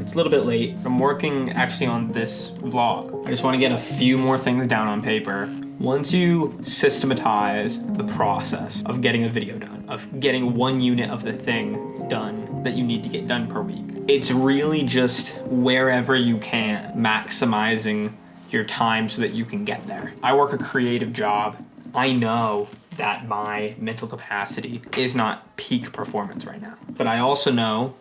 It's a little bit late. I'm working actually on this vlog. I just want to get a few more things down on paper. Once you systematize the process of getting a video done, of getting one unit of the thing done that you need to get done per week, it's really just wherever you can, maximizing your time so that you can get there. I work a creative job. I know that my mental capacity is not peak performance right now, but I also know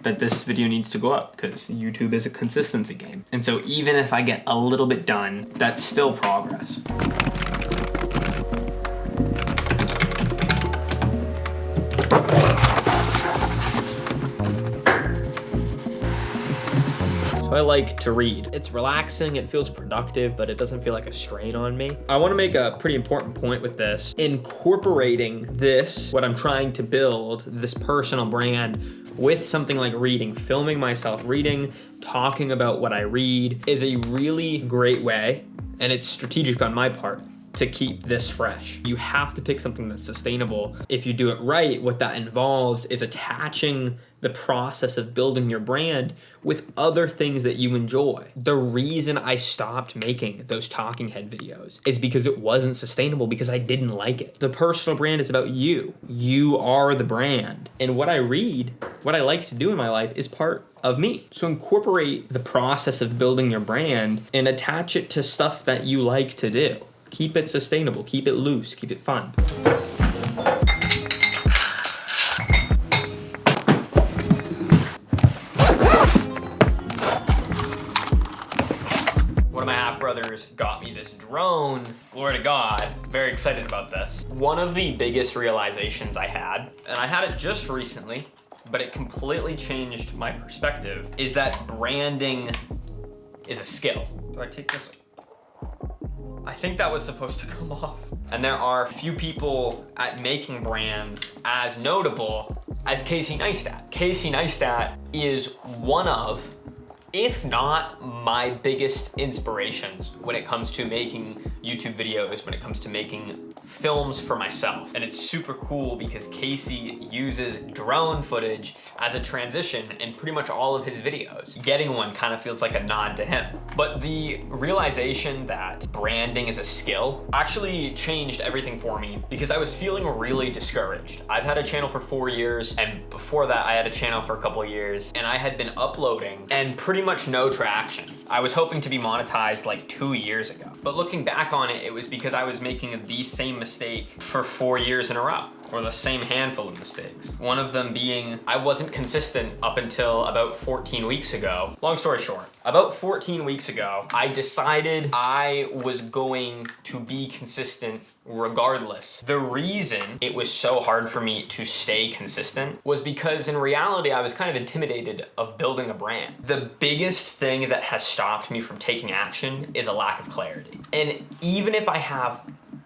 that this video needs to go up because YouTube is a consistency game. And so even if I get a little bit done, that's still progress. I like to read. It's relaxing, it feels productive, but it doesn't feel like a strain on me. I wanna make a pretty important point with this. Incorporating this, what I'm trying to build, this personal brand, with something like reading, filming myself reading, talking about what I read, is a really great way, and it's strategic on my part, to keep this fresh. You have to pick something that's sustainable. If you do it right, what that involves is attaching the process of building your brand with other things that you enjoy. The reason I stopped making those talking head videos is because it wasn't sustainable, because I didn't like it. The personal brand is about you. You are the brand. And what I read, what I like to do in my life is part of me. So incorporate the process of building your brand and attach it to stuff that you like to do. Keep it sustainable, keep it loose, keep it fun. One of my half-brothers got me this drone. Glory to God, very excited about this. One of the biggest realizations I had, and I had it just recently, but it completely changed my perspective, is that branding is a skill. Do I take this? I think that was supposed to come off. And there are few people at making brands as notable as Casey Neistat. Casey Neistat is one of, if not my biggest inspirations when it comes to making YouTube videos, when it comes to making films for myself. And it's super cool because Casey uses drone footage as a transition in pretty much all of his videos. Getting one kind of feels like a nod to him. But the realization that branding is a skill actually changed everything for me because I was feeling really discouraged. I've had a channel for 4 years, and before that I had a channel for a couple of years, and I had been uploading and pretty much no traction. I was hoping to be monetized like 2 years ago. But looking back on it, it was because I was making the same mistake for 4 years in a row, or the same handful of mistakes. One of them being I wasn't consistent up until about 14 weeks ago. Long story short, about 14 weeks ago, I decided I was going to be consistent regardless. The reason it was so hard for me to stay consistent was because in reality, I was kind of intimidated of building a brand. The biggest thing that has stopped me from taking action is a lack of clarity. And even if I have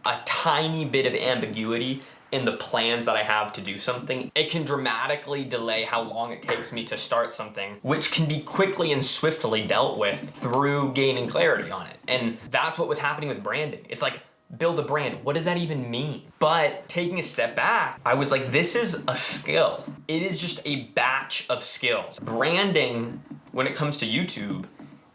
a tiny bit of ambiguity in the plans that I have to do something, it can dramatically delay how long it takes me to start something, which can be quickly and swiftly dealt with through gaining clarity on it. And that's what was happening with branding. It's like, build a brand, what does that even mean? But taking a step back, I was like, this is a skill. It is just a batch of skills. Branding, when it comes to YouTube,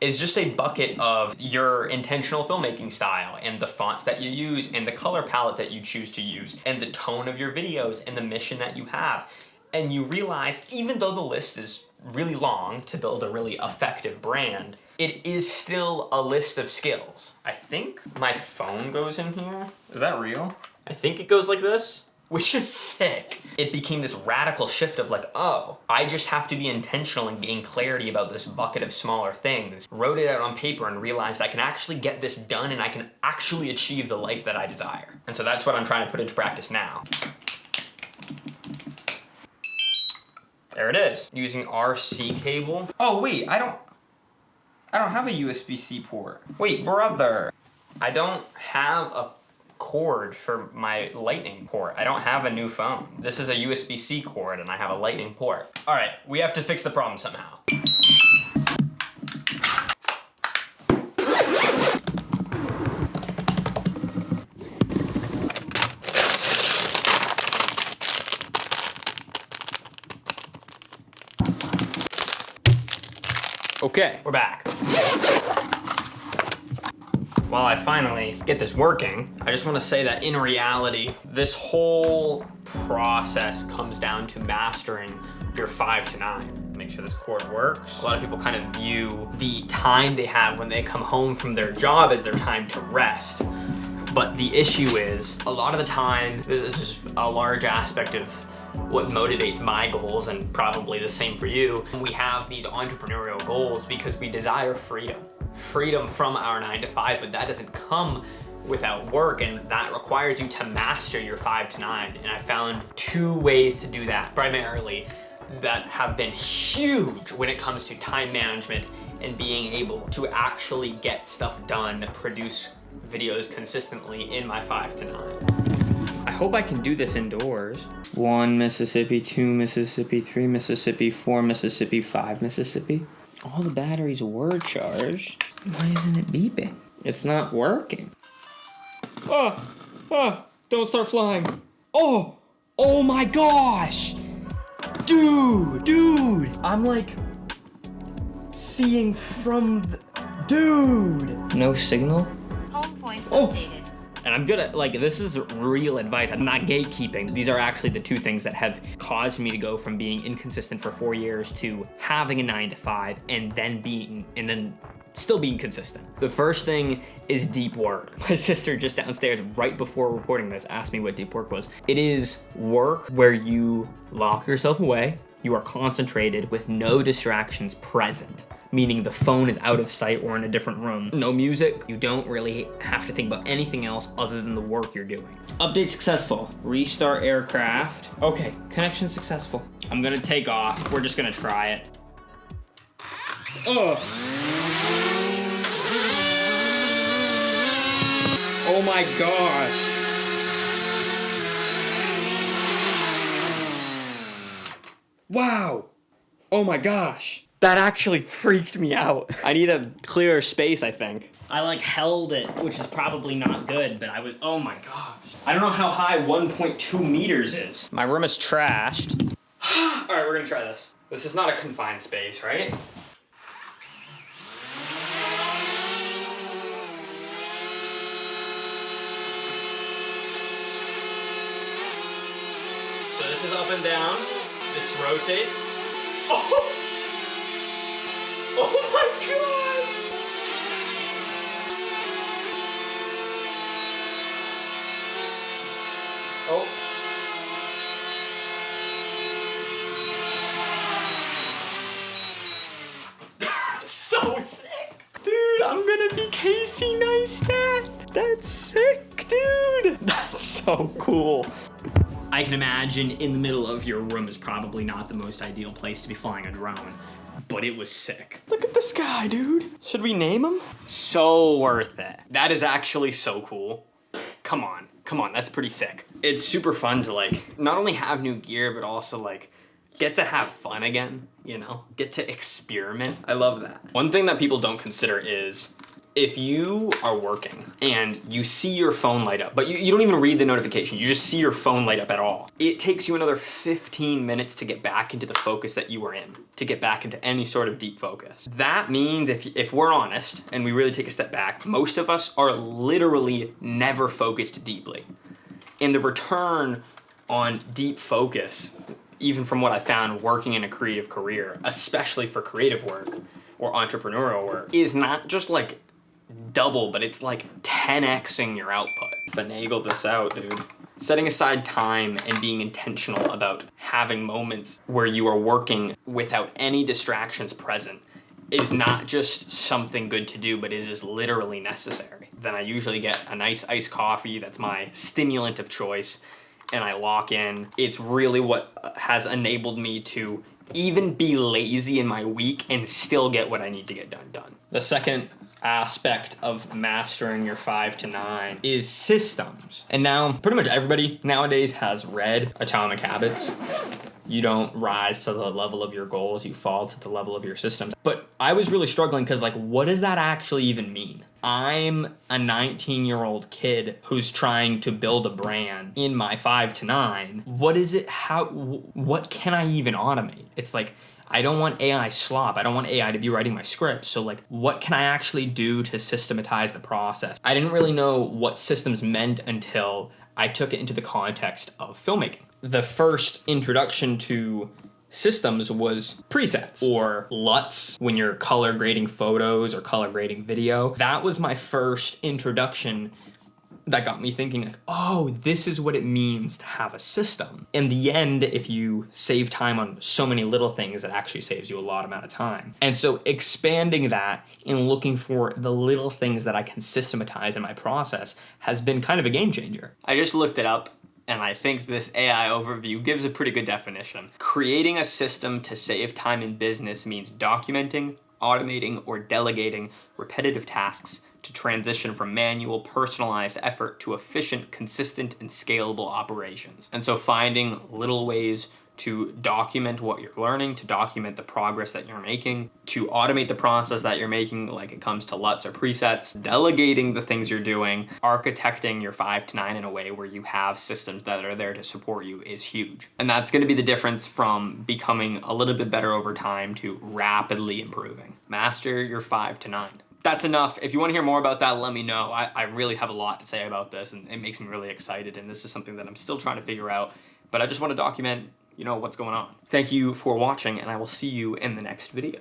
is just a bucket of your intentional filmmaking style and the fonts that you use and the color palette that you choose to use and the tone of your videos and the mission that you have. And you realize, even though the list is really long to build a really effective brand, it is still a list of skills. I think my phone goes in here. Is that real? I think it goes like this, which is sick. It became this radical shift of like, oh, I just have to be intentional and gain clarity about this bucket of smaller things. Wrote it out on paper and realized I can actually get this done and I can actually achieve the life that I desire. And so that's what I'm trying to put into practice now. There it is. Using RC cable. Oh wait, I don't have a USB-C port. Wait, brother. I don't have a cord for my lightning port. I don't have a new phone. This is a USB-C cord and I have a lightning port. All right, we have to fix the problem somehow. Okay, we're back. While I finally get this working, I just want to say that in reality, this whole process comes down to mastering your 5 to 9. Make sure this chord works. A lot of people kind of view the time they have when they come home from their job as their time to rest. But the issue is, a lot of the time, this is a large aspect of what motivates my goals, and probably the same for you. We have these entrepreneurial goals because we desire freedom. Freedom from our 9 to 5, but that doesn't come without work, and that requires you to master your 5 to 9. And I found 2 ways to do that, primarily, that have been huge when it comes to time management and being able to actually get stuff done, produce videos consistently in my 5 to 9. I hope I can do this indoors. 1 Mississippi, 2 Mississippi, 3 Mississippi, 4 Mississippi, 5 Mississippi. All the batteries were charged. Why isn't it beeping? It's not working. Don't start flying. Oh my gosh. Dude, I'm like seeing from the, dude. No signal? Home point updated. And I'm good at, like, this is real advice. I'm not gatekeeping. These are actually the 2 things that have caused me to go from being inconsistent for 4 years to having a 9 to 5 and then still being consistent. The first thing is deep work. My sister just downstairs right before recording this asked me what deep work was. It is work where you lock yourself away, you are concentrated with no distractions present. Meaning the phone is out of sight or in a different room. No music. You don't really have to think about anything else other than the work you're doing. Update successful. Restart aircraft. Okay, connection successful. I'm gonna take off. We're just gonna try it. Oh my gosh. Wow. Oh my gosh. That actually freaked me out. I need a clearer space, I think. I like held it, which is probably not good, but oh my gosh. I don't know how high 1.2 meters is. My room is trashed. All right, we're gonna try this. This is not a confined space, right? So this is up and down. This rotates. Oh! Oh my god! Oh. That's so sick! Dude, I'm gonna be Casey Neistat! That's sick, dude! That's so cool. I can imagine in the middle of your room is probably not the most ideal place to be flying a drone. But it was sick. Look at this guy, dude. Should we name him? So worth it. That is actually so cool. Come on, that's pretty sick. It's super fun to like, not only have new gear, but also like, get to have fun again, you know? Get to experiment. I love that. One thing that people don't consider is, if you are working and you see your phone light up, but you don't even read the notification, you just see your phone light up at all, it takes you another 15 minutes to get back into the focus that you were in, to get back into any sort of deep focus. That means if we're honest and we really take a step back, most of us are literally never focused deeply. And the return on deep focus, even from what I found working in a creative career, especially for creative work or entrepreneurial work, is not just like double, but it's like 10xing your output. Finagle this out, dude. Setting aside time and being intentional about having moments where you are working without any distractions present is not just something good to do, but it is literally necessary. Then I usually get a nice iced coffee, that's my stimulant of choice, and I lock in. It's really what has enabled me to even be lazy in my week and still get what I need to get done. The second aspect of mastering your 5 to 9 is systems. And now pretty much everybody nowadays has read Atomic Habits. You don't rise to the level of your goals, you fall to the level of your systems. But I was really struggling because like, what does that actually even mean? I'm a 19-year-old kid who's trying to build a brand in my 5 to 9. What is it? What can I even automate? It's like, I don't want AI slop. I don't want AI to be writing my scripts. So like, what can I actually do to systematize the process? I didn't really know what systems meant until I took it into the context of filmmaking. The first introduction to systems was presets or LUTs when you're color grading photos or color grading video. That was my first introduction that got me thinking like, oh, this is what it means to have a system. In the end, if you save time on so many little things, it actually saves you a lot amount of time. And so expanding that and looking for the little things that I can systematize in my process has been kind of a game changer. I just looked it up, and I think this AI overview gives a pretty good definition. Creating a system to save time in business means documenting, automating, or delegating repetitive tasks to transition from manual, personalized effort to efficient, consistent, and scalable operations. And so finding little ways to document what you're learning, to document the progress that you're making, to automate the process that you're making, like it comes to LUTs or presets, delegating the things you're doing, architecting your 5 to 9 in a way where you have systems that are there to support you is huge. And that's gonna be the difference from becoming a little bit better over time to rapidly improving. Master your 5 to 9. That's enough. If you want to hear more about that, let me know. I really have a lot to say about this, and it makes me really excited, and this is something that I'm still trying to figure out, but I just want to document, what's going on. Thank you for watching, and I will see you in the next video.